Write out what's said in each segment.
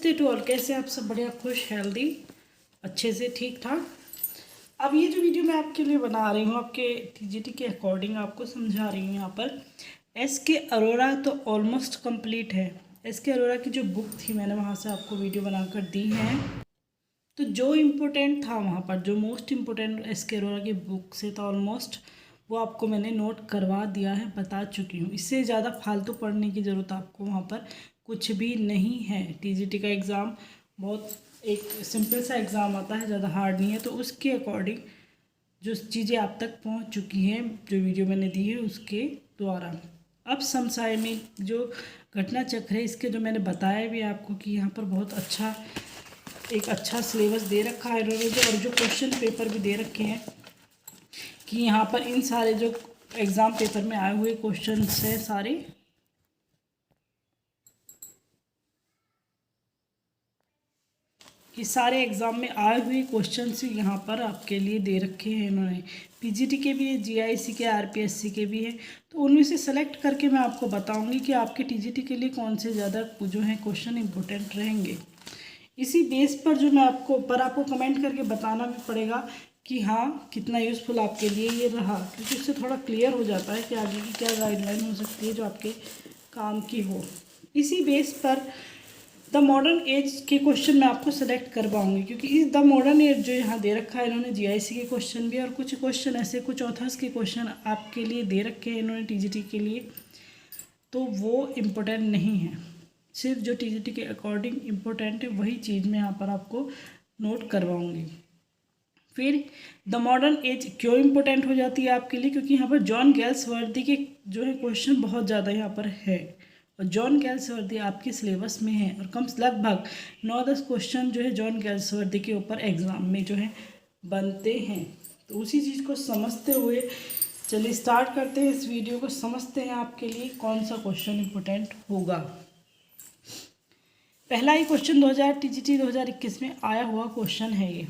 To all, कैसे आप सब? बढ़िया, खुश, हेल्दी, अच्छे से, ठीक ठाक। अब ये जो वीडियो मैं आपके लिए बना रही हूँ, आपके टीजीटी के अकॉर्डिंग आपको समझा रही हूँ। यहाँ पर एस के अरोड़ा तो ऑलमोस्ट कंप्लीट है। एस के अरोड़ा की जो बुक थी, मैंने वहाँ से आपको वीडियो बनाकर दी है। तो जो इम्पोर्टेंट था वहाँ पर, जो मोस्ट इम्पोर्टेंट एस के अरोड़ा की बुक से था ऑलमोस्ट, वो आपको मैंने नोट करवा दिया है, बता चुकी हूँ। इससे ज़्यादा फालतू पढ़ने की ज़रूरत आपको वहाँ पर कुछ भी नहीं है। टीजीटी का एग्ज़ाम बहुत एक सिंपल सा एग्ज़ाम आता है, ज़्यादा हार्ड नहीं है। तो उसके अकॉर्डिंग जो चीज़ें आप तक पहुँच चुकी हैं, जो वीडियो मैंने दी है उसके द्वारा, अब समसामयिक जो घटना चक्र है, इसके जो मैंने बताया भी आपको कि यहाँ पर बहुत अच्छा एक अच्छा सिलेबस दे रखा है इन्होंने, और जो क्वेश्चन पेपर भी दे रखे हैं कि यहाँ पर इन सारे जो एग्ज़ाम पेपर में आए हुए क्वेश्चन हैं सारे, कि सारे एग्ज़ाम में आए हुए क्वेश्चंस यहाँ पर आपके लिए दे रखे हैं इन्होंने। पीजीटी के भी है, जीआईसी के, आरपीएससी के भी है। तो उनमें से सेलेक्ट करके मैं आपको बताऊंगी कि आपके टीजीटी के लिए कौन से ज़्यादा जो हैं क्वेश्चन इंपॉर्टेंट रहेंगे। इसी बेस पर जो मैं आपको कमेंट करके बताना भी पड़ेगा कि हाँ, कितना यूज़फुल आपके लिए ये रहा, क्योंकि उससे थोड़ा क्लियर हो जाता है कि आगे की क्या गाइडलाइन हो सकती है जो आपके काम की हो। इसी बेस पर द मॉडर्न एज के क्वेश्चन मैं आपको सेलेक्ट करवाऊंगी, क्योंकि इस द मॉडर्न एज जो यहाँ दे रखा है इन्होंने, जीआईसी के क्वेश्चन भी, और कुछ क्वेश्चन ऐसे, कुछ ऑथर्स के क्वेश्चन आपके लिए दे रखे हैं इन्होंने टीजीटी के लिए, तो वो इम्पोर्टेंट नहीं है। सिर्फ जो टीजीटी के अकॉर्डिंग इम्पोर्टेंट है वही चीज़ मैं यहाँ पर आपको नोट करवाऊँगी। फिर द मॉडर्न एज क्यों इम्पोर्टेंट हो जाती है आपके लिए, क्योंकि यहाँ पर जॉन गैल्सवर्दी के जो है क्वेश्चन बहुत ज़्यादा यहाँ पर है, और जॉन गैल्सवर्दी आपके सिलेबस में है, और कम लगभग 9-10 क्वेश्चन जो है जॉन गैल्सवर्दी के ऊपर एग्ज़ाम में जो है बनते हैं। तो उसी चीज़ को समझते हुए चलिए स्टार्ट करते हैं इस वीडियो को, समझते हैं आपके लिए कौन सा क्वेश्चन इम्पोर्टेंट होगा। पहला ही क्वेश्चन 2021 में आया हुआ क्वेश्चन है ये।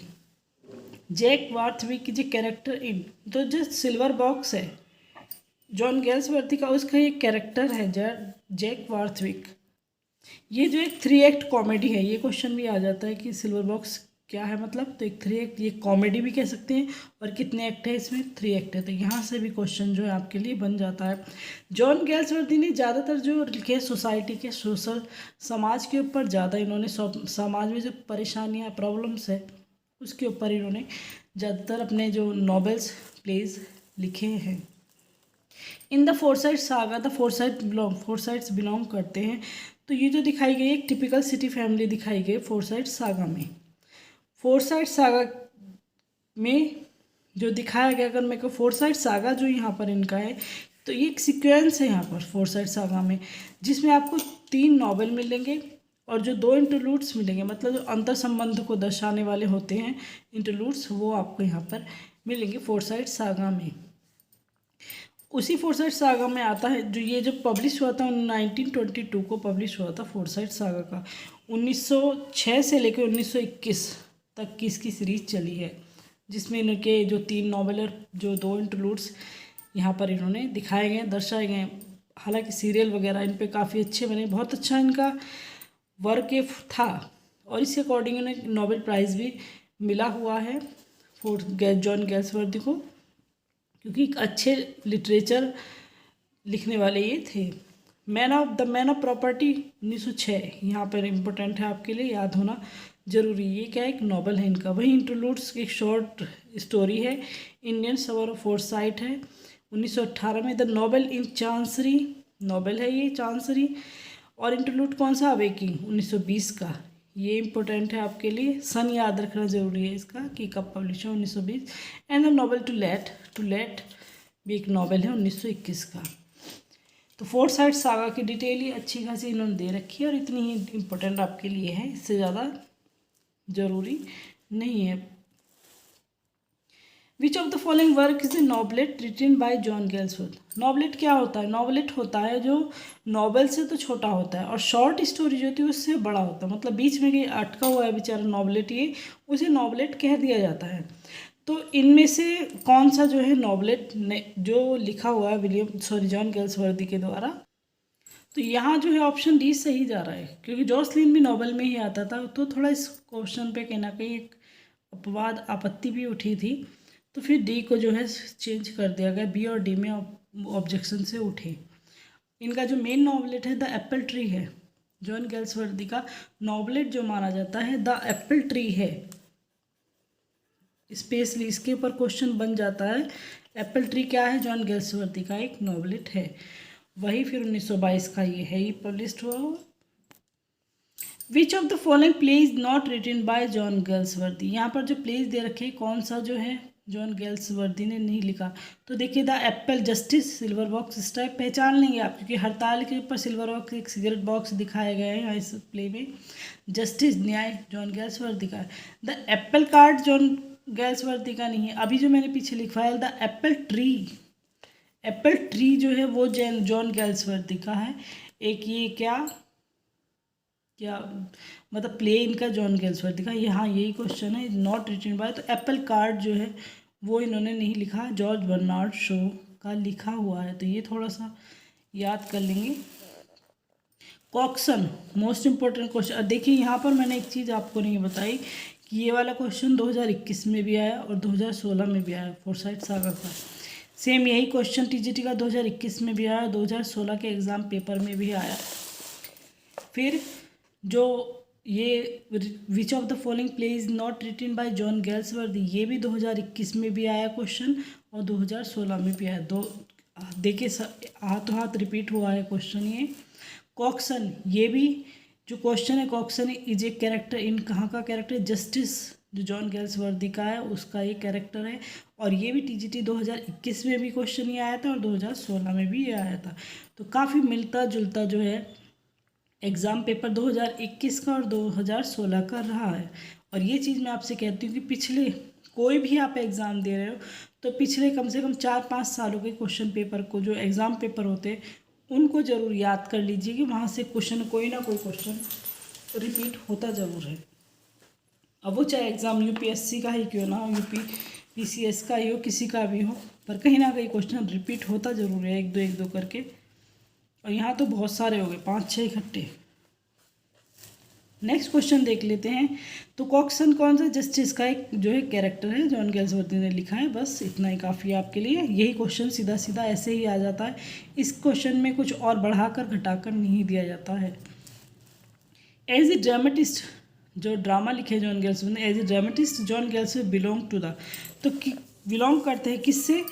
जैक वार्थविक जी कैरेक्टर इन, तो जो सिल्वर बॉक्स है जॉन गैल्सवर्दी का, उसका ये कैरेक्टर है जैक वार्थविक। ये जो एक 3 एक्ट कॉमेडी है, ये क्वेश्चन भी आ जाता है कि सिल्वर बॉक्स क्या है मतलब, तो एक 3 एक्ट, ये कॉमेडी भी कह सकते हैं, और कितने एक्ट है इसमें, 3 एक्ट है। तो यहाँ से भी क्वेश्चन जो है आपके लिए बन जाता है। जॉन गैल्सवर्दी ने ज़्यादातर जो लिखे सोसाइटी के, सोशल, समाज के ऊपर ज़्यादा इन्होंने, समाज में जो परेशानियाँ, प्रॉब्लम्स है, उसके ऊपर इन्होंने ज़्यादातर अपने जो नॉवेल्स, प्लेज लिखे हैं। In the Forsyte Saga, the Forsytes belong करते हैं। तो ये जो दिखाई गई एक टिपिकल सिटी फैमिली दिखाई गई फोरसाइट सागा में। फोरसाइट सागा में जो दिखाया गया, अगर मेरे को फोरसाइट सागा जो यहाँ पर इनका है, तो ये एक सीक्वेंस है यहाँ पर फोरसाइट सागा में, जिसमें आपको 3 नॉवेल मिलेंगे और जो 2 इंटरलूड्स मिलेंगे, मतलब जो अंतर संबंध को दर्शाने वाले होते हैं इंटरलूड्स, वो आपको यहाँ पर मिलेंगे फोरसाइट सागा में। उसी फोरसाइट सागा में आता है जो ये जो पब्लिश हुआ था 1922 को पब्लिश हुआ था फोरसाइट सागा का। 1906 से लेकर 1921 तक की इसकी सीरीज चली है, जिसमें इनके जो 3 नॉवेल और जो 2 इंटरलूड्स यहाँ पर इन्होंने दिखाए गए, दर्शाए गए। हालांकि सीरियल वगैरह इन पे काफ़ी अच्छे बने, बहुत अच्छा इनका वर्क था, और इसके अकॉर्डिंग इन्हें नोबेल प्राइज़ भी मिला हुआ है जॉन गैल्सवर्दी को, क्योंकि एक अच्छे लिटरेचर लिखने वाले ये थे। मैन ऑफ प्रॉपर्टी 1906 यहाँ पर इम्पोर्टेंट है आपके लिए, याद होना जरूरी। ये क्या है, एक नॉवल है इनका। वही इंटरलूड्स एक शॉर्ट स्टोरी है, इंडियन सवर ऑफ फोरसाइट है 1918 में। The novel in chancery, novel है ये चांसरी, और इंटरलूड कौन सा, अवेकिंग 1920 का। ये इंपॉर्टेंट है आपके लिए, सन याद रखना जरूरी है इसका कि कब पब्लिश है, 1920। And the novel to let भी एक नॉवल है 1921 का। तो फोरसाइट सागा की डिटेल ही अच्छी खासी इन्होंने दे रखी है, और इतनी ही इम्पोर्टेंट आपके लिए है, इससे ज़्यादा ज़रूरी नहीं है। Which of the following work is a novelette written by John Galsworthy. Novelette क्या होता है, नॉवलेट होता है जो नॉवल से तो छोटा होता है, और शॉर्ट स्टोरी जो होती है उससे बड़ा होता है, मतलब बीच में कहीं अटका हुआ है बेचारा नॉवलेट, ये उसे नॉवलेट कह दिया जाता है। तो इनमें से कौन सा जो है नॉवलेट जो लिखा हुआ है जॉन गैल्सवर्दी के द्वारा, तो यहाँ जो है ऑप्शन डी सही जा रहा है, क्योंकि जॉसलिन भी नोबेल में ही आता था, तो थोड़ा इस क्वेश्चन पे कहीं ना कहीं एक अपवाद आपत्ति भी उठी थी, तो फिर डी को जो है चेंज कर दिया गया। बी और डी में ऑब्जेक्शन से उठे। इनका जो मेन नॉवलेट है द एप्पल ट्री है, जॉन गेल्सवर्दी का नॉवलेट जो माना जाता है द एप्पल ट्री है। स्पेशली इसके ऊपर क्वेश्चन बन जाता है। एप्पल ट्री क्या है? जॉन गेल्सवर्दी का एक नॉवलेट है। वही फिर 1922 का ये है, ये पब्लिश्ड हुआ। Which of the following play is not written by John Galsworthy. यहाँ पर जो प्लेज दे रखे हैं कौन सा जो है जॉन गेल्सवर्दी ने नहीं लिखा। तो देखिए the Apple, justice, silver box, इस टाइप पहचान लेंगे आप, क्योंकि हड़ताल के ऊपर सिल्वर बॉक्स एक सिगरेट बॉक्स दिखाए गए हैं इस प्ले में। जस्टिस, न्याय, जॉन गेल्सवर्दी का है। The Apple card John Galsworthy का नहीं है। अभी जो मैंने पीछे लिखवाया the Apple tree, Apple tree जो है वो जॉन गेल्सवर्दी का है। एक ये क्या मतलब प्ले इनका जॉन गेल्सवर्दी का, यहाँ यही क्वेश्चन है, नॉट रिटन बाय। तो एप्पल कार्ड जो है वो इन्होंने नहीं लिखा, जॉर्ज बर्नार्ड शो का लिखा हुआ है, तो ये थोड़ा सा याद कर लेंगे। Coxon, most important question. देखिए यहाँ पर मैंने एक चीज़ आपको नहीं बताई कि ये वाला क्वेश्चन 2021 में भी आया और 2016 में भी आया, फोरसाइट सागर का। सेम यही क्वेश्चन टीजीटी का 2021 में भी आया, 2016 के एग्ज़ाम पेपर में भी आया। फिर जो ये which of the following play is not written by John Galsworthy, ये भी 2021 में भी आया क्वेश्चन और 2016 में भी आया। दो देखिए हाथों हाथ रिपीट हुआ है क्वेश्चन ये। कॉक्सन, ये भी जो क्वेश्चन है, Coxon is a character in, कहाँ का कैरेक्टर? जस्टिस, जो जॉन गेल्सवर्दी का है उसका ये कैरेक्टर है। और ये भी टीजीटी 2021 में भी क्वेश्चन ये आया था और 2016 में भी ये आया था। तो काफ़ी मिलता जुलता जो है एग्ज़ाम पेपर 2021 का और 2016 का रहा है। और ये चीज़ मैं आपसे कहती हूँ कि पिछले कोई भी आप एग्ज़ाम दे रहे हो तो पिछले कम से कम 4-5 सालों के क्वेश्चन पेपर को, जो एग्ज़ाम पेपर होते हैं उनको ज़रूर याद कर लीजिए कि वहाँ से क्वेश्चन, कोई ना कोई क्वेश्चन रिपीट होता ज़रूर है। अब वो चाहे एग्ज़ाम यूपीएससी का ही क्यों ना हो, यूपीपीसीएस का ही हो, किसी का भी हो, पर कहीं ना कहीं क्वेश्चन रिपीट होता ज़रूर है, एक दो करके। और यहाँ तो बहुत सारे हो गए, 5-6 इकट्ठे। नेक्स्ट क्वेश्चन देख लेते हैं। तो कॉक्सन कौन सा? जस्टिस का एक जो है कैरेक्टर है, जॉन गेल्सवर्दी ने लिखा है। बस इतना ही काफ़ी है आपके लिए। यही क्वेश्चन सीधा सीधा ऐसे ही आ जाता है। इस क्वेश्चन में कुछ और बढ़ाकर घटाकर नहीं दिया जाता है। एज ए ड्रामेटिस्ट, जो ड्रामा लिखे जॉन गेल्सवर्दी ने, as a dramatist John Galsworthy belong to the, तो बिलोंग करते हैं किससे?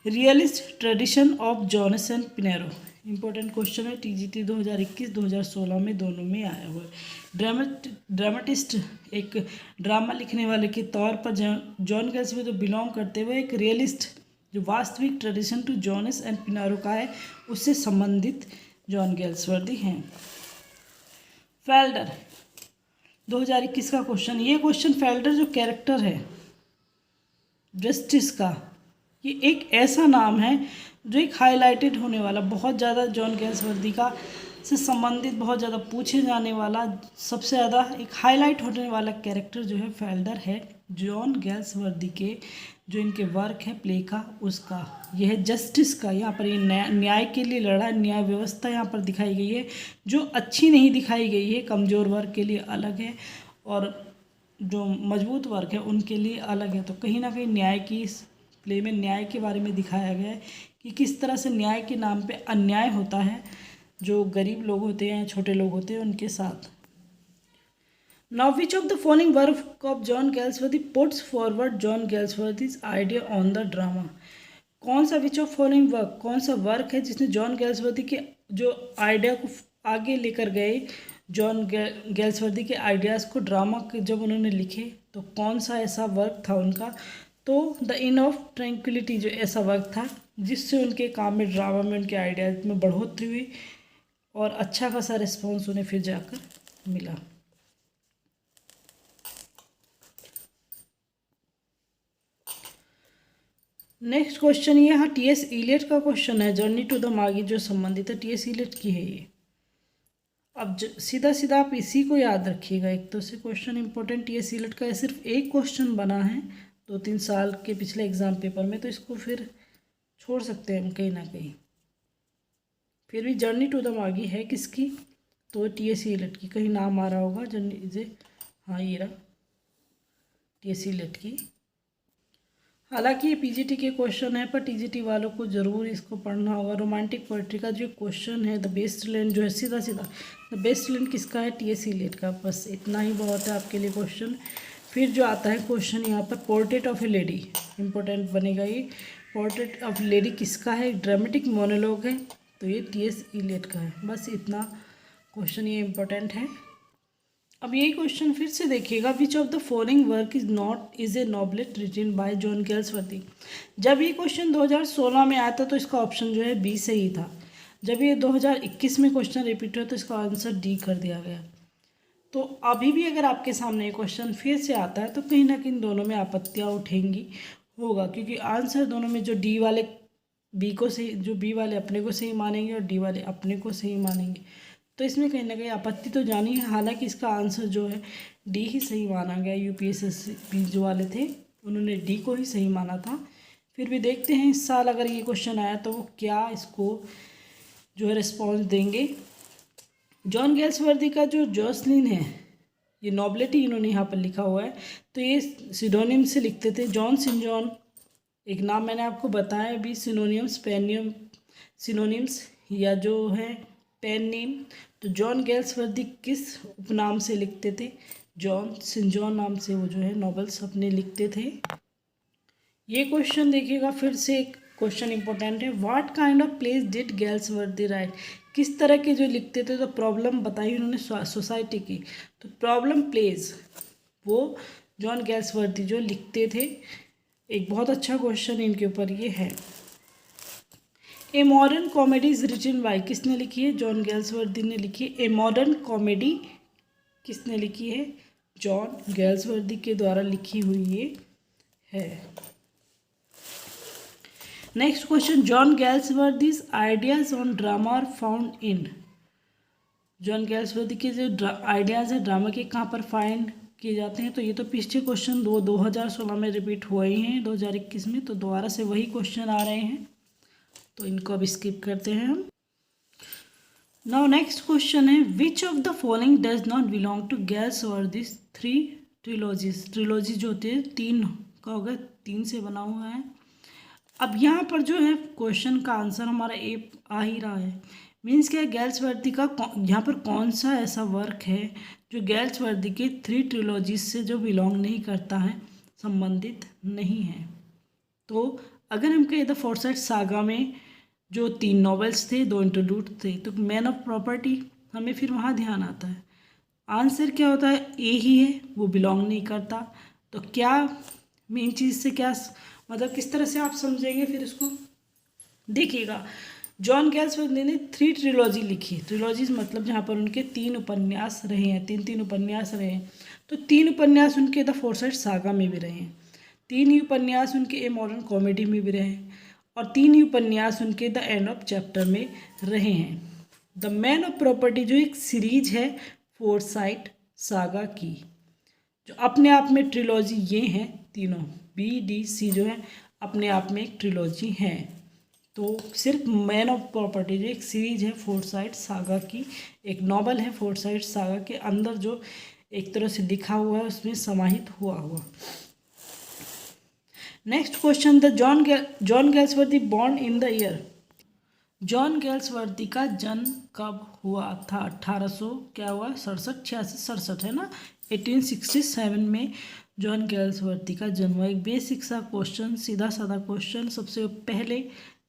Realist tradition of Johnson Pinero. Important question है, टीजीटी 2021-2016 में दोनों में आया हुआ है। ड्रामेटिस्ट, एक ड्रामा लिखने वाले के तौर पर जॉन गेल्सवर्दी तो बिलोंग करते हुए एक रियलिस्ट, जो वास्तविक ट्रेडिशन टू जॉनस एंड पिनारो का है, उससे संबंधित जॉन गेल्सवर्दी हैं। फेल्डर, 2021 का क्वेश्चन। ये क्वेश्चन फेल्डर जो कैरेक्टर है जस्टिस का, ये एक ऐसा नाम है जो एक हाईलाइटेड होने वाला, बहुत ज़्यादा जॉन गेल्सवर्दी का से संबंधित, बहुत ज़्यादा पूछे जाने वाला, सबसे ज़्यादा एक हाईलाइट होने वाला कैरेक्टर जो है फेल्डर है जॉन गेल्सवर्दी के, जो इनके वर्क है प्ले का उसका। यह है जस्टिस का। यहाँ पर ये न्याय के लिए लड़ा, न्याय व्यवस्था यहाँ पर दिखाई गई है, जो अच्छी नहीं दिखाई गई है। कमज़ोर वर्ग के लिए अलग है और जो मजबूत वर्ग है उनके लिए अलग है। तो कहीं ना कहीं न्याय की, इस प्ले में न्याय के बारे में दिखाया गया है कि किस तरह से न्याय के नाम पे अन्याय होता है, जो गरीब लोग होते हैं, छोटे लोग होते हैं, उनके साथ। Now which of the following work of John Galsworthy puts forward John Galsworthy's idea on the drama. कौन सा विच ऑफ फॉलोइंग वर्क, कौन सा वर्क है जिसने जॉन गेल्सवर्दी के जो आइडिया को आगे लेकर गए, जॉन गेल्सवर्दी के आइडियाज़ को ड्रामा के जब उन्होंने लिखे, तो कौन सा ऐसा वर्क था उनका? तो द इन ऑफ ट्रैंक्विलिटी जो ऐसा वर्क था जिससे उनके काम में, ड्रामा में, उनके आइडियाज़ में बढ़ोतरी हुई और अच्छा खासा रिस्पॉन्स उन्हें फिर जाकर मिला। नेक्स्ट क्वेश्चन ये, हाँ टीएस इलियट का क्वेश्चन है, जर्नी टू द मागी जो संबंधित है टीएस इलियट की है ये। अब सीधा सीधा आप इसी को याद रखिएगा। एक तो से क्वेश्चन इंपॉर्टेंट टीएस इलियट का है, सिर्फ एक क्वेश्चन बना है 2-3 साल के पिछले एग्ज़ाम पेपर में, तो इसको फिर छोड़ सकते हैं हम कहीं ना कहीं। फिर भी जर्नी टू द मागी है किसकी, तो टी.एस. इलियट की। कहीं नाम आ रहा होगा जर्नी से, हाँ ये रहा, टी.एस. इलियट की। हालांकि ये पीजीटी के क्वेश्चन है, पर टीजीटी वालों को ज़रूर इसको पढ़ना होगा। रोमांटिक पोइट्री का जो क्वेश्चन है, द बेस्ट लैंड जो है, सीधा सीधा द बेस्ट लैंड किसका है, टी.एस. इलियट का। बस इतना ही बहुत है आपके लिए क्वेश्चन। फिर जो आता है क्वेश्चन यहाँ पर, portrait of A lady, important बनेगा ये। पोर्ट्रेट ऑफ लेडी किसका है, ड्रामेटिक मोनोलॉग है, तो ये टी.एस. इलियट का है। बस इतना क्वेश्चन ये इंपॉर्टेंट है। अब यही क्वेश्चन फिर से देखिएगा, which of the following work is a novelette written by John Galsworthy. जब ये क्वेश्चन 2016 में आया था तो इसका ऑप्शन जो है बी सही था। जब ये 2021 में क्वेश्चन रिपीट हुआ तो इसका आंसर डी कर दिया गया। तो अभी भी अगर आपके सामने ये क्वेश्चन फिर से आता है तो कहीं ना कहीं दोनों में आपत्तियाँ उठेंगी होगा, क्योंकि आंसर दोनों में जो डी वाले बी को सही, जो बी वाले अपने को सही मानेंगे और डी वाले अपने को सही मानेंगे, तो इसमें कहीं ना कहीं आपत्ति तो जानी है। हालांकि इसका आंसर जो है डी ही सही माना गया। यूपीएससी जो वाले थे उन्होंने डी को ही सही माना था। फिर भी देखते हैं इस साल अगर ये क्वेश्चन आया तो वो क्या इसको जो है रिस्पॉन्स देंगे। जॉन गेल्सवर्दी का जो जॉसलिन है, ये नॉबलिटी इन्होंने यहाँ पर लिखा हुआ है, तो ये सिनोनिम से लिखते थे। जॉन सिन जॉन एक नाम मैंने आपको बताया भी, सिनोनियम्स पेनियम सिनोनिम्स या जो है पेन नेम। तो जॉन गेल्सवर्दी किस उपनाम से लिखते थे, जॉन सिन जॉन नाम से वो जो है नॉवेल्स अपने लिखते थे। ये क्वेश्चन देखिएगा, फिर से एक क्वेश्चन इंपॉर्टेंट है, what kind of plays did Galsworthy write. किस तरह के जो लिखते थे, तो प्रॉब्लम बताई उन्होंने सोसाइटी की, तो प्रॉब्लम प्लेस वो जॉन गेल्सवर्दी जो लिखते थे। एक बहुत अच्छा क्वेश्चन इनके ऊपर ये है। A modern comedy is written by, किसने लिखी है, जॉन गेल्सवर्दी ने लिखी है। ए मॉडर्न कॉमेडी किसने लिखी है, जॉन गेल्सवर्दी के द्वारा लिखी हुई ये है। Next question, John Galsworthy's ideas on drama are found in. John Galsworthy के जो आइडियाज़ है ड्रामा के कहाँ पर फाइंड किए जाते हैं, तो ये तो पिछले क्वेश्चन 2016 में रिपीट हुए ही हैं 2021 में, तो दोबारा से वही क्वेश्चन आ रहे हैं, तो इनको अब स्किप करते हैं हम। नाउ नेक्स्ट क्वेश्चन है, which of the following does not belong to Galsworthy's three trilogies. Trilogy जो होती है तीन का होगा, तीन से बना हुआ है। अब यहाँ पर जो है क्वेश्चन का आंसर हमारा ए आ ही रहा है। मीन्स क्या, गेल्सवर्दी का यहाँ पर कौन सा ऐसा वर्क है जो गेल्सवर्दी के थ्री ट्रिलॉजीज से जो बिलोंग नहीं करता है, संबंधित नहीं है। तो अगर हम कहें द फोर्साइट सागा में जो 3 नॉवेल्स थे, 2 इंट्रोड्यूस थे, तो मैन ऑफ प्रॉपर्टी हमें फिर वहाँ ध्यान आता है। आंसर क्या होता है, ए ही है, वो बिलोंग नहीं करता। तो क्या मेन चीज़ से क्या मतलब किस तरह से आप समझेंगे फिर इसको देखिएगा। जॉन गेल्सवर्दी ने 3 ट्रिलॉजी लिखी। ट्रिलॉजीज मतलब जहाँ पर उनके 3 उपन्यास रहे हैं, 3 उपन्यास रहे हैं, तो 3 उपन्यास उनके द फोर्साइट सागा में भी रहे हैं, 3 ही उपन्यास उनके ए मॉडर्न कॉमेडी में भी रहे हैं, और 3 ही उपन्यास उनके द एंड ऑफ चैप्टर में रहे हैं। द मैन ऑफ प्रॉपर्टी जो एक सीरीज है फोर्साइट सागा की, जो अपने आप में ट्रिलॉजी ये हैं तीनों, बी डी सी जो है अपने आप में एक ट्रिलॉजी हैं। तो सिर्फ मैन ऑफ प्रॉपर्टी जो एक सीरीज है फोर्साइट सागा की, एक नॉवल है फोर्साइट सागा के अंदर जो एक तरह से लिखा हुआ है, उसमें समाहित हुआ। Next question, the John Galsworthy born in the year. John Galsworthy का जन्म कब हुआ था, 1800 क्या हुआ 67 है ना, 1867 में जॉन गेल्सवर्दी का जन्म हुआ। एक बेसिक सा क्वेश्चन, सीधा साधा क्वेश्चन, सबसे पहले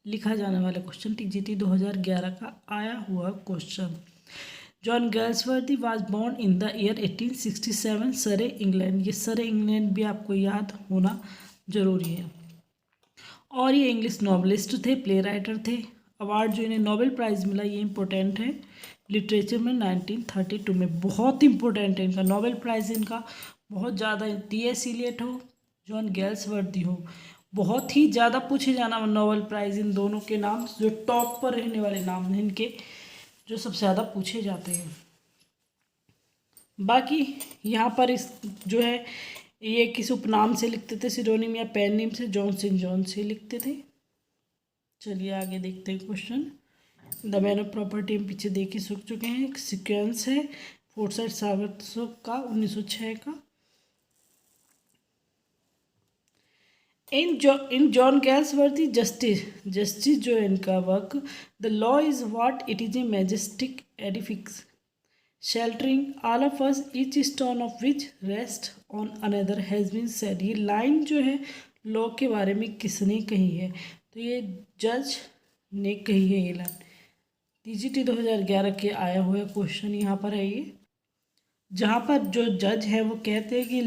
लिखा जाने वाला क्वेश्चन, टीजीटी 2011 का आया हुआ question. John Galsworthy was born in the year 1867 Surrey England. ये सरे इंग्लैंड भी आपको याद होना जरूरी है। और ये इंग्लिश नॉवलिस्ट थे, प्ले राइटर थे। अवार्ड जो इन्हें नोबेल प्राइज़ मिला ये इंपॉर्टेंट है लिटरेचर में 1932 में, बहुत इंपॉर्टेंट है इनका नोबेल प्राइज़, इनका बहुत ज़्यादा। टी.एस. इलियट हो, जॉन गेल्सवर्दी हो, बहुत ही ज़्यादा पूछे जाना नोबेल प्राइज़, इन दोनों के नाम जो टॉप पर रहने वाले नाम हैं इनके, जो सबसे ज़्यादा पूछे जाते हैं। बाकी यहाँ पर इस जो है ये किस उपनाम से लिखते थे, सिरोनिम या पेन नेम से, जॉन सिन जॉन से लिखते थे। चलिए आगे देखते हैं question. The Man of property हम पीछे देख के सीख चुके हैं। एक सीक्वेंस है फोर्साइट सागर का 1906 का। इन जॉन गैल्सवर्दी जस्टिस जो है इनका work, the law is what it is a majestic edifice sheltering all of us each stone of which rest on another has been said. ये लाइन जो है लॉ के बारे में किसने कही है? तो ये जज ने कही है। ये लाइन TGT 2011 के आया हुआ क्वेश्चन यहाँ पर है ये, जहाँ पर जो जज है वो कहते हैं कि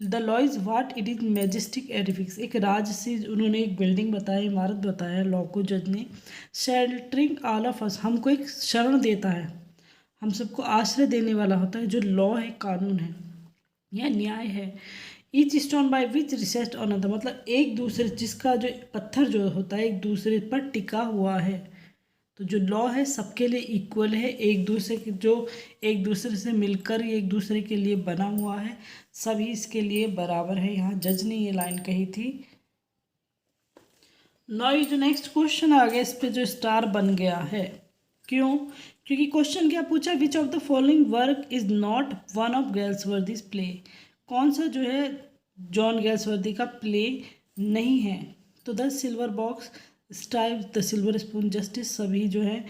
the law is what it is majestic edifice. एक राज से उन्होंने एक बिल्डिंग बताया, इमारत बताया लॉ को जज ने। शेल्टरिंग ऑल ऑफ अस, हमको एक शरण देता है, हम सबको आश्रय देने वाला होता है। जो लॉ है, कानून है या न्याय है। Each stone by which rests on other, मतलब एक दूसरे, जिसका जो पत्थर जो होता है एक दूसरे पर टिका हुआ है। तो जो लॉ है सबके लिए इक्वल है, एक दूसरे के जो एक दूसरे से मिलकर एक दूसरे के लिए बना हुआ है, सभी इसके लिए बराबर है। यहाँ जज ने ये लाइन कही थी। नाउ ये जो नेक्स्ट क्वेश्चन आ गया, इस पे जो स्टार बन गया है, क्यों? क्योंकि क्वेश्चन क्या पूछा, which of the following work is not one of Galsworthy's play. कौन सा जो है जॉन गैल्सवर्दी का प्ले नहीं है? तो the Silver Box, Strife, the silver Spoon, Justice, सभी जो है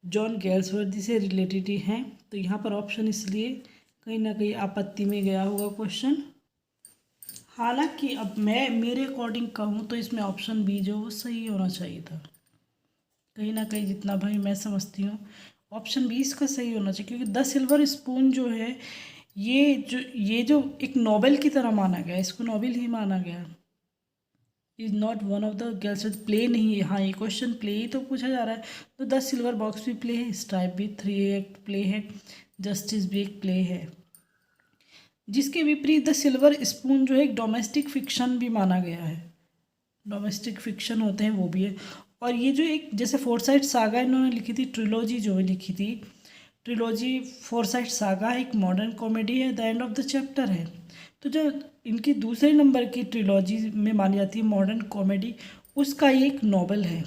जॉन गैल्सवर्दी से रिलेटेड ही हैं। तो यहाँ पर ऑप्शन इसलिए कहीं ना कहीं आपत्ति में गया होगा क्वेश्चन। हालांकि अब मैं मेरे अकॉर्डिंग कहूँ तो इसमें ऑप्शन बी जो वो सही होना चाहिए था। कहीं ना कहीं जितना भाई मैं समझती हूँ ऑप्शन बी इसका सही होना चाहिए, क्योंकि द सिल्वर स्पून जो है ये जो एक नॉवेल की तरह माना गया, इसको नॉवेल ही माना गया। Is not one of the Galsworthy, play नहीं है। हाँ, ये क्वेश्चन प्ले ही तो पूछा जा रहा है, तो द सिल्वर बॉक्स भी प्ले है, स्टाइप भी 3 एक्ट प्ले है, जस्टिस भी एक प्ले है। जिसके विपरीत द सिल्वर स्पून जो है एक डोमेस्टिक फिक्शन भी माना गया है। डोमेस्टिक फिक्शन होते हैं वो भी है। और ये जो एक जैसे फोर्साइट सागा इन्होंने लिखी थी, ट्रिलॉजी जो है लिखी थी, ट्रिलॉजी फोर्साइट सागा एक मॉडर्न कॉमेडी है, the end of the chapter है। तो जो इनकी दूसरे नंबर की ट्रिलॉजी में मानी जाती है मॉडर्न कॉमेडी, उसका ये एक नॉवेल है।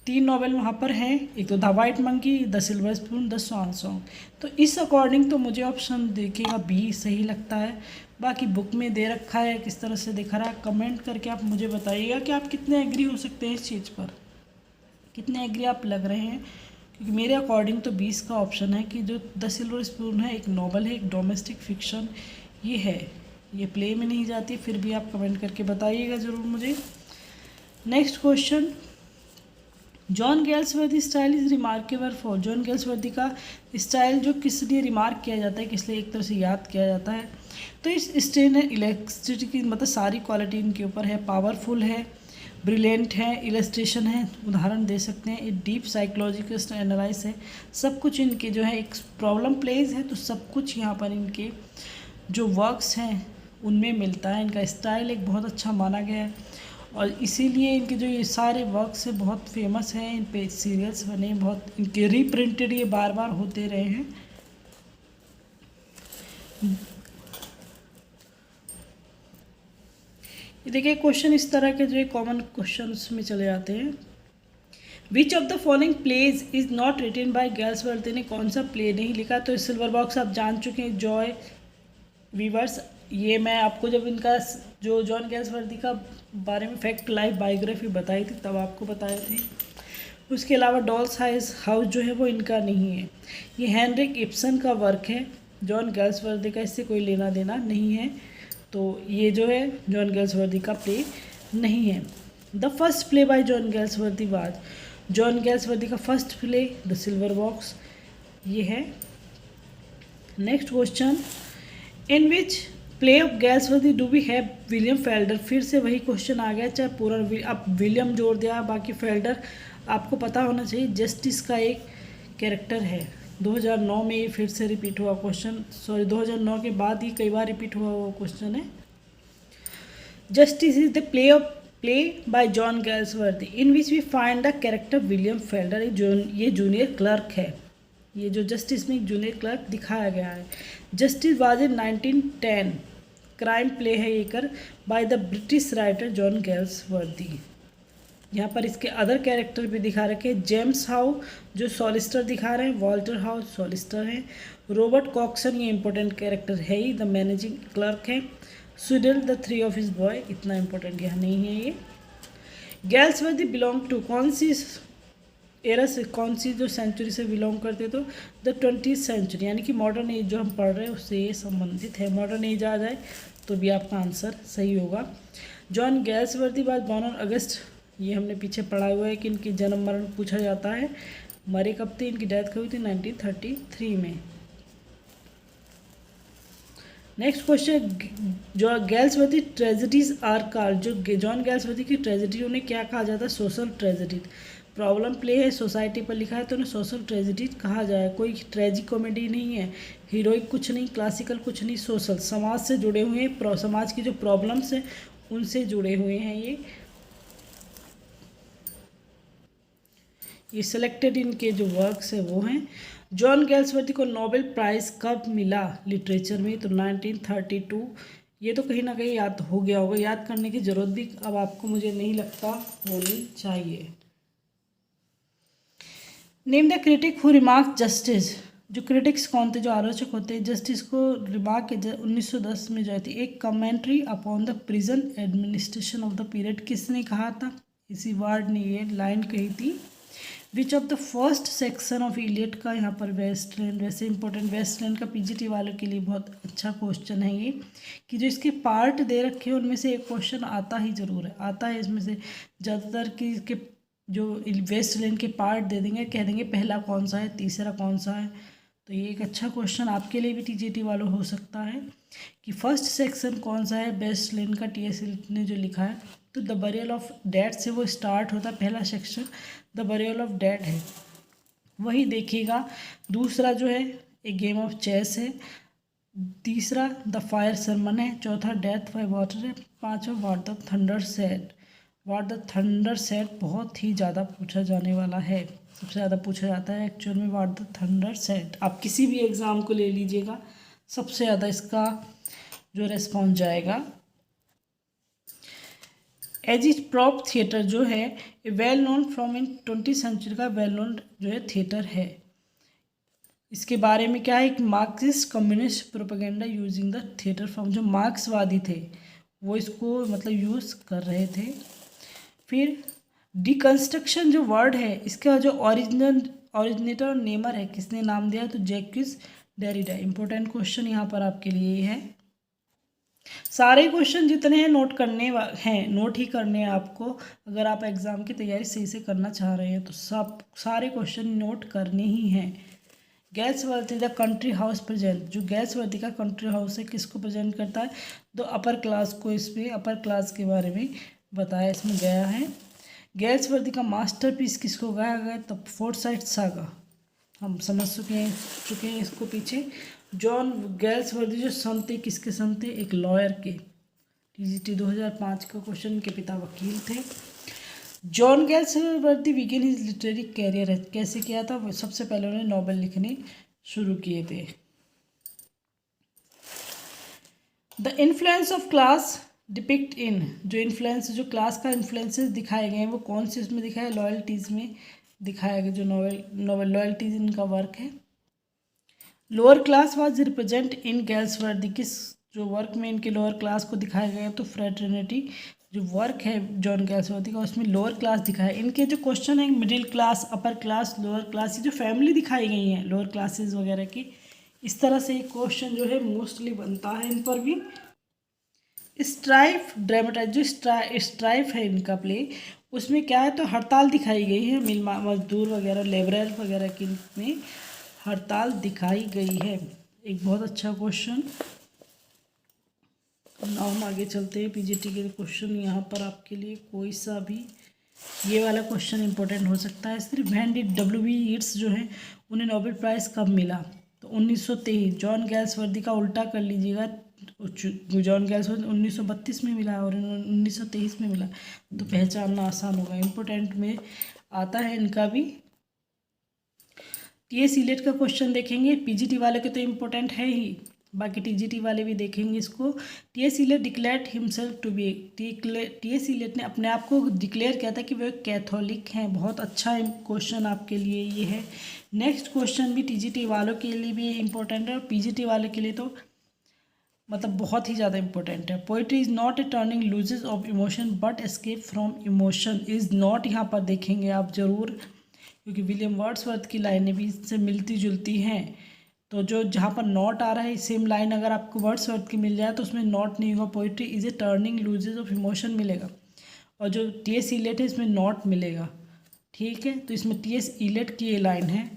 3 नॉवेल वहाँ पर हैं, एक तो the white monkey, the silver spoon, the swan song. तो इस अकॉर्डिंग तो मुझे ऑप्शन देखिएगा बी सही लगता है। बाकी बुक में दे रखा है, किस तरह से दिखा रहा है, कमेंट करके आप मुझे बताइएगा कि आप कितने एग्री हो सकते हैं इस चीज़ पर, कितने एग्री आप लग रहे हैं। क्योंकि मेरे अकॉर्डिंग तो 20 का ऑप्शन है कि जो द सिल्वर स्पून है एक नॉवल है, एक डोमेस्टिक फिक्शन ये है, ये प्ले में नहीं जाती। फिर भी आप कमेंट करके बताइएगा ज़रूर मुझे। Next question, John Galsworthy style is remarkable for. John Galsworthy का स्टाइल जो किस लिए रिमार्क किया जाता है, किस लिए एक तरह से याद किया जाता है? तो इस स्टेन है इलेक्ट्रिसिटी की, मतलब सारी क्वालिटी इनके ऊपर है, पावरफुल है, ब्रिलियंट है, इलस्ट्रेशन है, उदाहरण दे सकते हैं, एक डीप साइकोलॉजिकल एनालाइज है, सब कुछ इनके जो है एक प्रॉब्लम प्लेज है। तो सब कुछ यहाँ पर इनके जो वर्क्स हैं उनमें मिलता है। इनका स्टाइल एक बहुत अच्छा माना गया है और इसीलिए इनके जो ये सारे वर्क्स हैं बहुत फेमस हैं। इन पे सीरियल्स बने, बहुत इनके रीप्रिंटेड ये बार बार होते रहे हैं। ये देखिए क्वेश्चन इस तरह के जो कॉमन क्वेश्चंस में चले जाते हैं। Which of the following plays is not written by Galsworthy ने कौन सा प्ले नहीं लिखा? तो सिल्वर बॉक्स आप जान चुके हैं, जॉय वीवर्स। ये मैं आपको जब इनका जो जॉन गैल्सवर्दी का बारे में फैक्ट लाइफ बायोग्राफी बताई थी तब आपको बताए थे। उसके अलावा डॉल्स हाउस जो है वो इनका नहीं है, ये हेनरिक इब्सन का वर्क है। जॉन गैल्सवर्दी का इससे कोई लेना देना नहीं है। तो ये जो है जॉन गैल्सवर्दी का प्ले नहीं है। The first play by John Galsworthy was, John Galsworthy का first play the Silver Box ये है। Next question, in which play of Galsworthy do we have William Falder. फिर से वही क्वेश्चन आ गया, चाहे पूरा आप विलियम जोड़ दिया, बाकी फेल्डर आपको पता होना चाहिए। जस्टिस का एक कैरेक्टर है, 2009 में ये फिर से रिपीट हुआ क्वेश्चन, सॉरी 2009 के बाद ही कई बार रिपीट हुआ वो क्वेश्चन है। Justice is the play by John Galsworthy in which we find the character William Falder. ये जूनियर क्लर्क है, ये जो जस्टिस में एक जूनियर क्लर्क दिखाया गया है। Justice was in 1910 crime play है ये कर by the British writer John Galsworthy. यहाँ पर इसके अदर कैरेक्टर भी दिखा रखे, जेम्स हाउ जो सॉलिस्टर दिखा रहे हैं, वॉल्टर हाउ सॉलिस्टर हैं, रॉबर्ट कॉक्सन ये इंपॉर्टेंट कैरेक्टर है ही, द मैनेजिंग क्लर्क है, Sweedle the three of his boy, इतना इंपॉर्टेंट यहाँ नहीं है ये। गैल्सवर्दी बिलोंग टू कौन सी एरा से, कौन सी जो सेंचुरी से बिलोंग करते, तो द 20th सेंचुरी, यानी कि मॉडर्न एज जो हम पढ़ रहे हैं उससे ये संबंधित है। मॉडर्न एज आ जाए तो भी आपका आंसर सही होगा। जॉन गैल्सवर्दी बाद बॉर्न ऑन अगस्त, ये हमने पीछे पढ़ा हुआ है कि इनकी जन्म मरण पूछा जाता है, मरे कब थे, इनकी डेथ कब हुई थी 1933 में। नेक्स्ट क्वेश्चन, जो गैल्सवर्दी ट्रेजेडीज आर कॉल्ड, जो जॉन गैल्सवर्दी की ट्रेजेडी उन्हें क्या कहा जाता है, सोशल ट्रेजेडी। प्रॉब्लम प्ले है, सोसाइटी पर लिखा है तो उन्हें सोशल ट्रेजेडी कहा जाए। कोई ट्रेजिक कॉमेडी नहीं है, हीरोइक कुछ नहीं, क्लासिकल कुछ नहीं, सोशल, समाज से जुड़े हुए हैं, समाज की जो प्रॉब्लम्स हैं उनसे जुड़े हुए हैं ये सिलेक्टेड इनके जो वर्क्स है वो हैं। जॉन गैल्सवर्दी को नोबेल प्राइज़ कब मिला लिटरेचर में, तो 1932। ये तो कहीं ना कहीं याद हो गया होगा, याद करने की ज़रूरत भी अब आपको मुझे नहीं लगता होनी चाहिए। Name the critic who remark justice, जो क्रिटिक्स कौन थे, जो आलोचक होते हैं, जस्टिस को रिमार्क 1910 में जो थी, एक commentary upon the prison administration of the period, किसने कहा था, इसी वार्ड ने ये लाइन कही थी। Which of the first section of Eliot का यहाँ पर वेस्टलैंड, वैसे इंपॉर्टेंट वेस्टलैंड का पीजीटी वालों के लिए बहुत अच्छा क्वेश्चन है ये, कि जो इसके पार्ट दे रखे हैं उनमें से एक क्वेश्चन आता ही ज़रूर है, आता है इसमें से ज़्यादातर कि इसके जो वेस्टलैंड के पार्ट दे देंगे, कह देंगे पहला कौन सा है, तीसरा कौन सा है। तो ये एक अच्छा क्वेश्चन आपके लिए भी टीजीटी वालों हो सकता है कि फर्स्ट सेक्शन कौन सा है वेस्टलैंड का, टीएस ने जो लिखा है, तो द बरियल ऑफ डेड से वो स्टार्ट होता है, पहला section the burial of dead है, वही देखिएगा। दूसरा जो है एक गेम ऑफ चेस है, तीसरा द फायर सरमन है, चौथा डेथ बाय वाटर है, पांचवा what the thunder said. What the thunder said बहुत ही ज़्यादा पूछा जाने वाला है, सबसे ज़्यादा पूछा जाता है एक्चुअल में व्हाट द थंडर सेड। आप किसी भी एग्ज़ाम को ले लीजिएगा, सबसे ज़्यादा इसका जो रेस्पॉन्स जाएगा। एजिटप्रॉप थिएटर जो है well known from in 20th century का वेल नोन जो है थिएटर है। इसके बारे में क्या है, एक Marxist communist propaganda using the theatre form, जो मार्क्सवादी थे वो इसको मतलब यूज़ कर रहे थे। फिर डिकन्स्ट्रक्शन जो वर्ड है, इसका जो ओरिजिनेटर और नेमर है, किसने नाम दिया, तो जैक्विस डेरिडा। इंपॉर्टेंट क्वेश्चन यहाँ पर आपके लिए है। सारे क्वेश्चन जितने हैं नोट करने हैं, नोट ही करने हैं आपको, अगर आप एग्ज़ाम की तैयारी सही से करना चाह रहे हैं तो सारे क्वेश्चन नोट करने ही हैं। गैल्सवर्दी द कंट्री हाउस प्रेजेंट, जो गैल्सवर्दी का कंट्री हाउस है किसको प्रेजेंट करता है, तो अपर क्लास को, इसमें अपर क्लास के बारे में बताया इसमें गया है। गैल्सवर्दी का मास्टरपीस किसको कहा गया, तो फोर्साइट सागा, हम समझ चुके हैं इसको पीछे। जॉन गैल्सवर्दी जो सन थे, किसके सन थे, एक लॉयर के, टीजीटी 2005 का क्वेश्चन, के पिता वकील थे। John Galsworthy begin his literary career, कैसे किया था, वो सबसे पहले उन्होंने नॉवेल लिखने शुरू किए थे। The influence of class depict in, जो इन्फ्लुएंस, जो क्लास का इन्फ्लुएंसेस दिखाए गए हैं वो कौन से उसमें दिखाया, लॉयल्टीज़ में दिखाया गया, जो नॉवेल लॉयल्टीज इनका वर्क है। Lower class was represent in Galsworthy, किस जो वर्क में इनके लोअर क्लास को दिखाया गया, तो फ्रेटर्निटी जो वर्क है जॉन गैल्सवर्दी का उसमें लोअर क्लास दिखाया। इनके जो क्वेश्चन है middle class, upper class, lower class, ये जो फैमिली दिखाई गई हैं लोअर क्लासेस वगैरह की, इस तरह से एक क्वेश्चन जो है मोस्टली बनता है इन पर भी। स्ट्राइफ ड्रामेटाइज, जो स्ट्राइफ है इनका प्ले, उसमें क्या है, तो हड़ताल दिखाई गई है, मिल मजदूर वगैरह लेबरर वगैरह की में हड़ताल दिखाई गई है। एक बहुत अच्छा क्वेश्चन। नाउ हम आगे चलते हैं, पीजीटी के क्वेश्चन यहाँ पर आपके लिए कोई सा भी, ये वाला क्वेश्चन इंपॉर्टेंट हो सकता है। सिर्फ वैन डिड W.B. यीट्स जो है उन्हें नोबेल प्राइज़ कब मिला, तो 1923। जॉन गैल्सवर्दी का उल्टा कर लीजिएगा, जॉन गैल्सवर्दी 1932 में मिला और 1923 में मिला, तो पहचानना आसान होगा। इम्पोर्टेंट में आता है इनका भी। टीएस इलियट का क्वेश्चन देखेंगे, पीजीटी वाले के तो इम्पोर्टेंट है ही, बाकी टीजीटी वाले भी देखेंगे इसको। T S. Eliot declared himself to be, T S. Eliot ने अपने आप को डिक्लेयर किया था कि वो एक कैथोलिक हैं। बहुत अच्छा क्वेश्चन आपके लिए ये है। नेक्स्ट क्वेश्चन भी टीजीटी वालों के लिए भी इम्पोर्टेंट है और पीजीटी वालों के लिए तो मतलब बहुत ही ज़्यादा इंपॉर्टेंट है। Poetry is not a turning loses of emotion but escape from emotion. Is not यहाँ पर देखेंगे आप ज़रूर, क्योंकि विलियम वर्ड्सवर्थ की लाइनें भी इससे मिलती जुलती हैं। तो जो जहाँ पर नॉट आ रहा है सेम लाइन अगर आपको वर्ड्सवर्थ की मिल जाए तो उसमें नॉट नहीं होगा, poetry is a turning loses of emotion मिलेगा। और जो टी.एस. इलियट है इसमें नॉट मिलेगा। ठीक है, तो इसमें टी.एस. इलियट की ये लाइन है।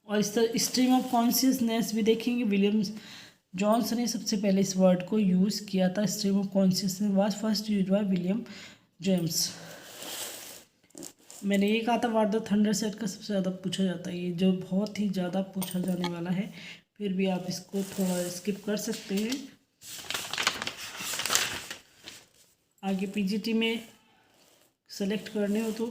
और इस तरह स्ट्रीम ऑफ कॉन्शियसनेस भी देखेंगे। विलियम्स जॉन्स ने सबसे पहले इस वर्ड को यूज़ किया था। Stream of consciousness was first use by William James. मैंने ये कहा था व्हाट द थंडर सेड का सबसे ज़्यादा पूछा जाता है, ये जो बहुत ही ज़्यादा पूछा जाने वाला है, फिर भी आप इसको थोड़ा स्किप कर सकते हैं। आगे पीजीटी में सेलेक्ट करने हो तो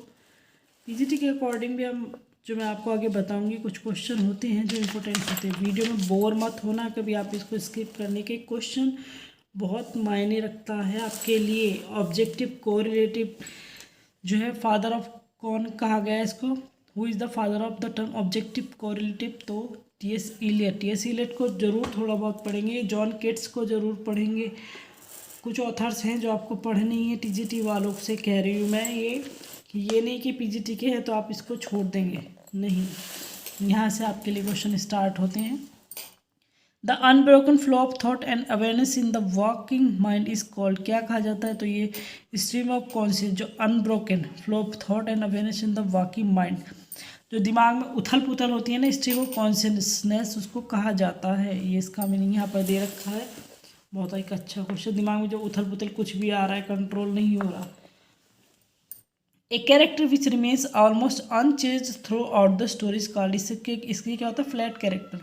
पीजीटी के अकॉर्डिंग भी हम जो मैं आपको आगे बताऊंगी कुछ क्वेश्चन होते हैं जो इम्पोर्टेंट होते हैं। वीडियो में बोर मत होना कभी आप इसको स्किप करने के। क्वेश्चन बहुत मायने रखता है आपके लिए। ऑब्जेक्टिव कोरिलेटिव जो है फादर ऑफ कौन कहा गया है इसको, who is the father of the term objective correlative, तो टी.एस. इलियट। टी.एस. इलियट को ज़रूर थोड़ा बहुत पढ़ेंगे। जॉन केट्स को ज़रूर पढ़ेंगे। कुछ ऑथर्स हैं जो आपको पढ़ने ही है। टीजीटी वालों से कह रही हूँ मैं ये नहीं कि पीजीटी के हैं तो आप इसको छोड़ देंगे, नहीं। यहाँ से आपके लिए क्वेश्चन स्टार्ट होते हैं। The unbroken flow of thought and awareness in the working mind is called, क्या कहा जाता है, तो ये स्ट्रीम ऑफ कॉन्शियस, जो unbroken flow of thought and awareness in the working mind, जो दिमाग में उथल पुथल होती है ना, स्ट्रीम ऑफ कॉन्शियसनेस उसको कहा जाता है। ये इसका मीनिंग यहाँ पर दे रखा है। बहुत एक अच्छा क्वेश्चन। दिमाग में जो उथल पुथल कुछ भी आ रहा है, कंट्रोल नहीं हो रहा। A character which remains almost unchanged through out the stories called, इसके क्या होता है, फ्लैट कैरेक्टर,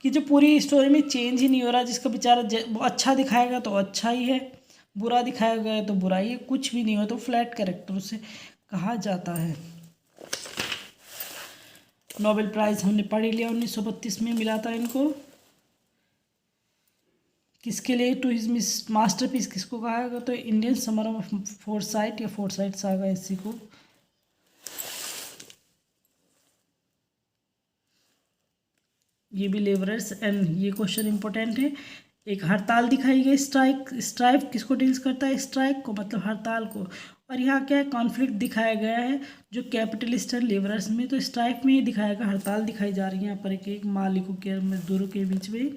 कि जो पूरी स्टोरी में चेंज ही नहीं हो रहा, जिसका बेचारा अच्छा दिखाएगा तो अच्छा ही है, बुरा दिखाया गया तो बुरा ही है, कुछ भी नहीं हो तो फ्लैट कैरेक्टर उसे कहा जाता है। नोबेल प्राइज़ हमने पढ़ लिया, 1932 में मिला था इनको। किसके लिए, टू हिज मास्टरपीस किसको कहा गया, तो इंडियन समर ऑफ फोरसाइट या फोरसाइट सागा इसी को। ये भी लेबरर्स एंड ये क्वेश्चन इंपॉर्टेंट है। एक हड़ताल दिखाई गई, स्ट्राइक किसको डील्स करता है, स्ट्राइक को मतलब हड़ताल को। और यहाँ क्या है, कॉन्फ्लिक्ट दिखाया गया है जो कैपिटलिस्ट एंड लेबरर्स में, तो स्ट्राइक में ये दिखाया गया, हड़ताल दिखाई जा रही है यहाँ पर एक मालिकों के मजदूरों के बीच में।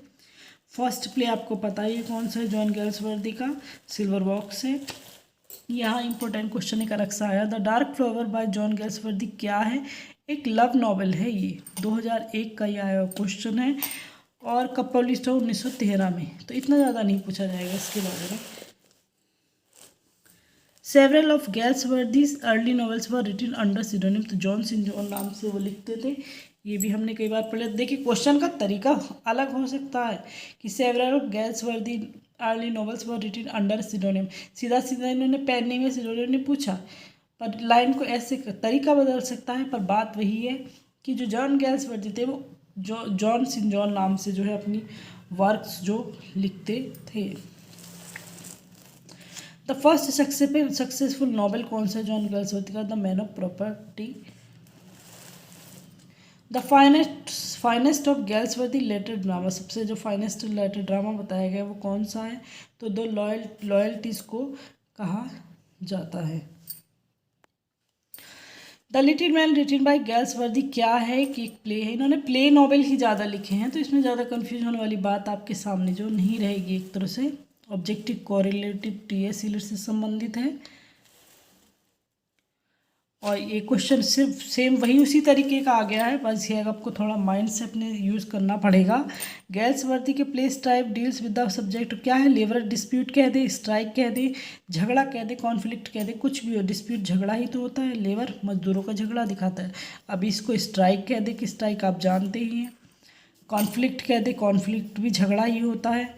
फर्स्ट प्ले आपको पता ही है कौन सा है, जॉन गेल्सवर्दी का सिल्वर बॉक्स है। यहाँ इंपॉर्टेंट क्वेश्चन एक अलग सा आया, the Dark Flower by John Galsworthy क्या है, एक लव नॉवेल है। ये 2001 का ये आया क्वेश्चन है और कब पब्लिश हुआ, 1913 में। तो इतना ज़्यादा नहीं पूछा जाएगा इसके बारे में। Several of Galsworthy's early novels were written under pseudonym, तो जॉन सिंजोन नाम से वो लिखते थे। ये भी हमने कई बार पढ़ा। देखिए क्वेश्चन का तरीका अलग हो सकता है कि several of Galsworthy early novels were written under pseudonym, सीधा सीधा इन्होंने पेन नेम या सीडोनिम ने पूछा, पर लाइन को ऐसे तरीका बदल सकता है। पर बात वही है कि जो जॉन गेल्सवर्दी थे वो जॉन सिंजॉन नाम से जो है अपनी वर्क्स जो लिखते थे। द फर्स्ट सक्सेसफुल नॉवेल कौन सा है जॉन गेल्सवर्दी का, the Man of Property. The finest of Galsworthy later drama, सबसे जो फाइनेस्ट लेटर ड्रामा बताया गया है वो कौन सा है, तो द लॉयल्टीज को कहा जाता है। The Little Man written by Galsworthy क्या है कि एक प्ले है। इन्होंने प्ले नॉवेल ही ज़्यादा लिखे हैं, तो इसमें ज़्यादा कन्फ्यूज होने वाली बात आपके सामने जो नहीं रहेगी। एक तरह से ऑब्जेक्टिव कोरिलेटिव टी.एस. इलियट से संबंधित है। और ये क्वेश्चन सिर्फ सेम वही उसी तरीके का आ गया है, बस ये आपको थोड़ा माइंड से अपने यूज़ करना पड़ेगा। गेल्सवर्दी के place type deals with the subject क्या है, लेबर डिस्प्यूट कह दे, स्ट्राइक कह दे, झगड़ा कह दे, कॉन्फ्लिक्ट कह दे, कुछ भी हो। डिस्प्यूट झगड़ा ही तो होता है, लेबर मजदूरों का झगड़ा दिखाता है। अब इसको स्ट्राइक कह दे कि स्ट्राइक आप जानते ही हैं, कॉन्फ्लिक्ट कह दे, कॉन्फ्लिक्ट भी झगड़ा ही होता है।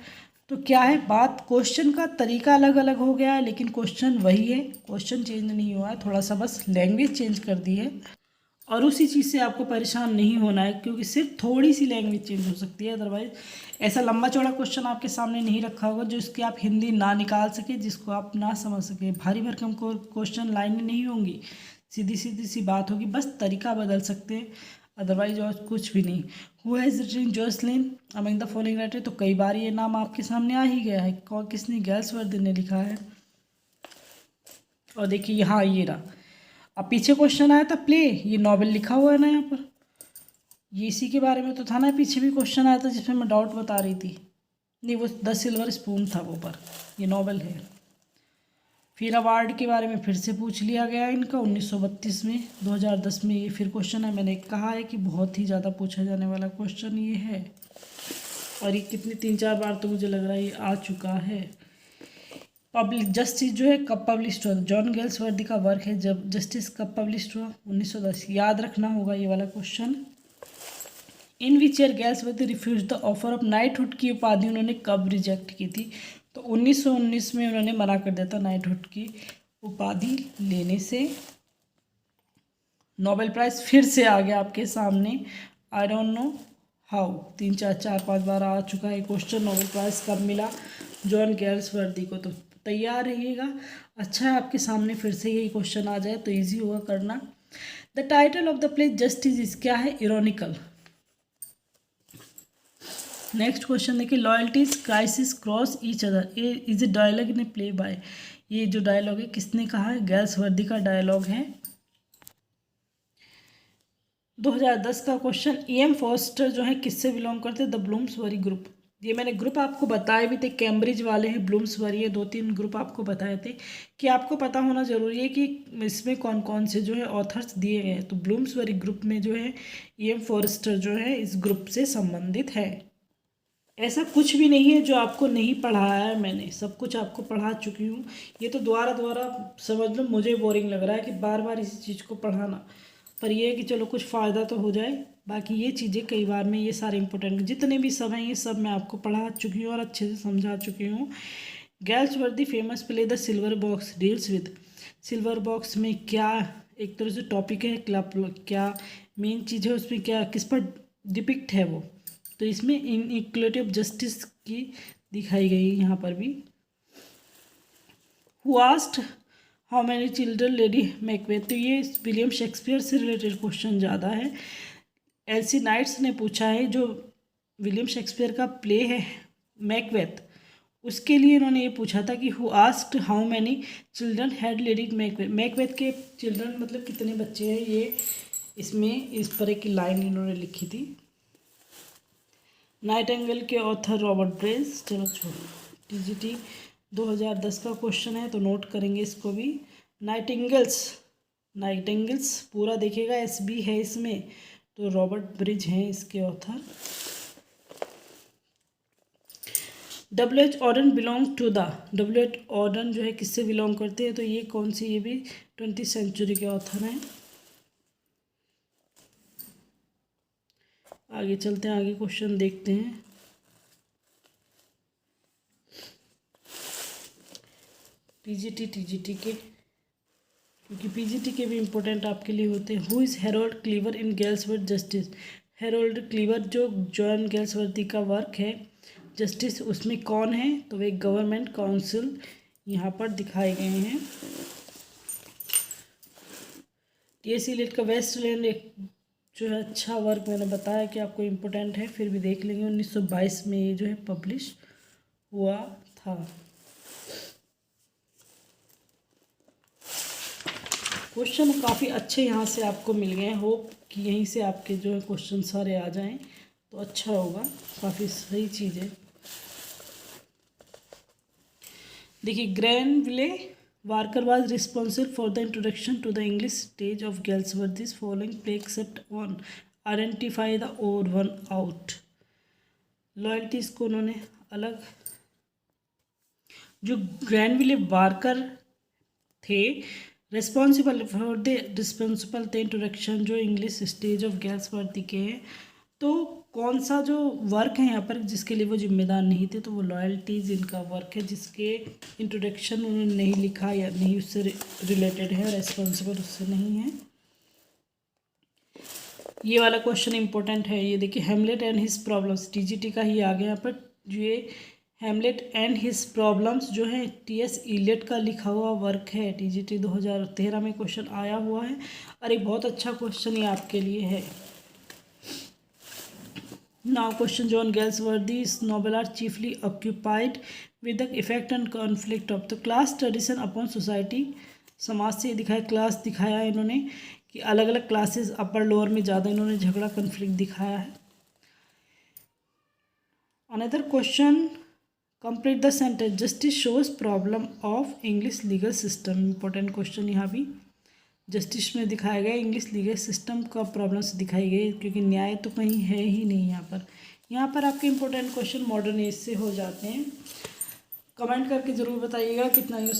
तो क्या है बात, क्वेश्चन का तरीका अलग अलग हो गया है लेकिन क्वेश्चन वही है, क्वेश्चन चेंज नहीं हुआ है, थोड़ा सा बस लैंग्वेज चेंज कर दी है। और उसी चीज़ से आपको परेशान नहीं होना है, क्योंकि सिर्फ थोड़ी सी लैंग्वेज चेंज हो सकती है, अदरवाइज ऐसा लंबा चौड़ा क्वेश्चन आपके सामने नहीं रखा होगा जो इसकी आप हिंदी ना निकाल सके, जिसको आप ना समझ सके। भारी भरकम क्वेश्चन लाइनें नहीं होंगी, सीधी सीधी सी बात होगी, बस तरीका बदल सकते हैं, अदरवाइज और कुछ भी नहीं। Who has written Jocelyn among the following writer, तो कई बार ये नाम आपके सामने आ ही गया है। कौन किसने? गेल्सवर्दी ने लिखा है। और देखिए यहाँ ये रहा, अब पीछे क्वेश्चन आया था प्ले, ये नॉवेल लिखा हुआ है ना यहाँ पर, ये इसी के बारे में तो था ना। पीछे भी क्वेश्चन आया था जिसमें मैं डाउट बता रही थी, नहीं वो द सिल्वर स्पून था वो, पर ये नॉवेल है। फिर अवार्ड के बारे में फिर से पूछ लिया गया इनका 1932 में, 2010 में ये फिर क्वेश्चन है। मैंने कहा है कि बहुत ही ज़्यादा पूछा जाने वाला क्वेश्चन ये है, और ये कितनी 3-4 बार तो मुझे लग रहा है ये आ चुका है। पब्लिक जस्टिस जो है कब पब्लिश हुआ? जॉन गेल्सवर्दी का वर्क है। जब जस्टिस कब पब्लिश हुआ? 1910। याद रखना होगा ये वाला question. In which year Galsworthy refuse the offer of knighthood की उपाधि उन्होंने कब रिजेक्ट की थी? तो 1919 में उन्होंने मना कर दिया था नाइटहुड की उपाधि लेने से। नोबेल प्राइज़ फिर से आ गया आपके सामने, आई डोंट नो हाउ, 3-4-5 बार आ चुका है क्वेश्चन। नोबेल प्राइज़ कब मिला जॉन गेल्सवर्दी को? तो तैयार रहिएगा, अच्छा है आपके सामने फिर से यही क्वेश्चन आ जाए तो इजी होगा करना। The title of the play Justice is क्या है? इरोनिकल। नेक्स्ट क्वेश्चन देखिए, loyalties crisis cross each other is a dialogue in a play by. ये जो डायलॉग है किसने कहा है? गेल्सवर्दी का डायलॉग है। 2010 का क्वेश्चन, E.M. फॉस्टर जो है किससे बिलोंग करते हैं? The Bloomsbury group. ये मैंने ग्रुप आपको बताए भी थे, कैम्ब्रिज वाले हैं, ब्लूम्सबरी है, 2-3 ग्रुप आपको बताए थे कि आपको पता होना जरूरी है कि इसमें कौन कौन से जो है ऑथर्स दिए गए हैं। तो ब्लूम्सबरी ग्रुप में जो है E.M. फॉरेस्टर जो है इस ग्रुप से संबंधित है। ऐसा कुछ भी नहीं है जो आपको नहीं पढ़ाया है, मैंने सब कुछ आपको पढ़ा चुकी हूँ। ये तो दोबारा दोबारा समझ लो मुझे बोरिंग लग रहा है कि बार बार इसी चीज़ को पढ़ाना, पर यह है कि चलो कुछ फ़ायदा तो हो जाए। बाकी ये चीज़ें कई बार में ये सारे इंपॉर्टेंट जितने भी सब हैं ये सब मैं आपको पढ़ा चुकी हूँ और अच्छे से समझा चुकी हूँ। Galsworthy famous play the Silver Box deals with. Silver Box में क्या एक तरह से टॉपिक है, क्या मेन चीज़ है उसमें, क्या किस पर डिपिक्ट है वो? तो इसमें इनइक्वालिटी ऑफ जस्टिस की दिखाई गई यहाँ पर भी। Who asked how many children lady Macbeth, तो ये विलियम शेक्सपियर से रिलेटेड क्वेश्चन ज़्यादा है। एल्सी नाइट्स ने पूछा है, जो विलियम शेक्सपियर का प्ले है मैकबेथ, उसके लिए इन्होंने ये पूछा था कि who asked how many children had lady Macbeth. Macbeth के चिल्ड्रन मतलब कितने बच्चे हैं, ये इसमें इस पर एक लाइन इन्होंने लिखी थी। नाइटिंगेल के ऑथर रॉबर्ट ब्रेस। चलो छोड़ो, TGT 2010 का क्वेश्चन है तो नोट करेंगे इसको भी। नाइटिंगेल्स पूरा देखिएगा, SB है इसमें, तो रॉबर्ट ब्रिज हैं इसके author. WH Auden belong to the, WH Auden जो है किससे बिलोंग करते हैं? तो ये कौन सी, ये भी 20th सेंचुरी के ऑथर हैं। आगे चलते हैं, आगे क्वेश्चन देखते हैं। TGT के, क्योंकि PGT के भी इम्पोर्टेंट आपके लिए होते हैं। Who is Harold Cleaver in Galsworth Justice. Harold Cleaver जो जॉन गेल्सवर्दी का वर्क है जस्टिस, उसमें कौन है? तो वे गवर्नमेंट काउंसिल यहाँ पर दिखाए गए हैं। TS इलियट का वेस्टलैंड एक जो है अच्छा वर्क, मैंने बताया कि आपको इम्पोर्टेंट है, फिर भी देख लेंगे। 1922 में ये जो है पब्लिश हुआ था। क्वेश्चन काफ़ी अच्छे यहाँ से आपको मिल गए हैं, होप कि यहीं से आपके जो है क्वेश्चन सारे आ जाएं तो अच्छा होगा, काफ़ी सही चीज़ है। देखिए, Granville Barker was responsible for the introduction to the English stage of Galsworthy's following play except one, identify the odd one out. Loyalties को उन्होंने अलग, जो ग्रैनविले वार्कर थे रिस्पॉन्सिबल थे इंट्रोडक्शन जो इंग्लिश स्टेज ऑफ गेल्सवर्दी के हैं, तो कौन सा जो वर्क है यहाँ पर जिसके लिए वो जिम्मेदार नहीं थे? तो वो लॉयल्टीज इनका वर्क है, जिसके इंट्रोडक्शन उन्होंने नहीं लिखा या नहीं उससे रिलेटेड है, रेस्पॉन्सिबल उससे नहीं है। ये वाला क्वेश्चन इंपॉर्टेंट है, ये देखिए Hamlet and his problems, TGT का ही आ गया यहाँ पर। ये हेमलेट एंड हिज प्रॉब्लम्स जो है टीएस इलियट का लिखा हुआ वर्क है, टीजीटी 2013 में क्वेश्चन आया हुआ है और एक बहुत अच्छा क्वेश्चन ये आपके लिए है। नाउ क्वेश्चन, जॉन गेल्सवर्दीज नोबेल are chiefly occupied with the effect and conflict of the class tradition upon society. समाज से दिखाया, क्लास दिखाया है इन्होंने कि अलग अलग क्लासेस अपर लोअर में ज़्यादा इन्होंने झगड़ा कॉन्फ्लिक्ट दिखाया है। Another question, complete the sentence, justice shows problem of English legal system. Important question यहाँ भी जस्टिस में दिखाया गया, इंग्लिश लीगल सिस्टम का प्रॉब्लम्स दिखाई गई, क्योंकि न्याय तो कहीं है ही नहीं यहाँ पर। यहाँ पर आपके इंपॉर्टेंट क्वेश्चन मॉडर्न एज से हो जाते हैं। कमेंट करके ज़रूर बताइएगा कितना यूज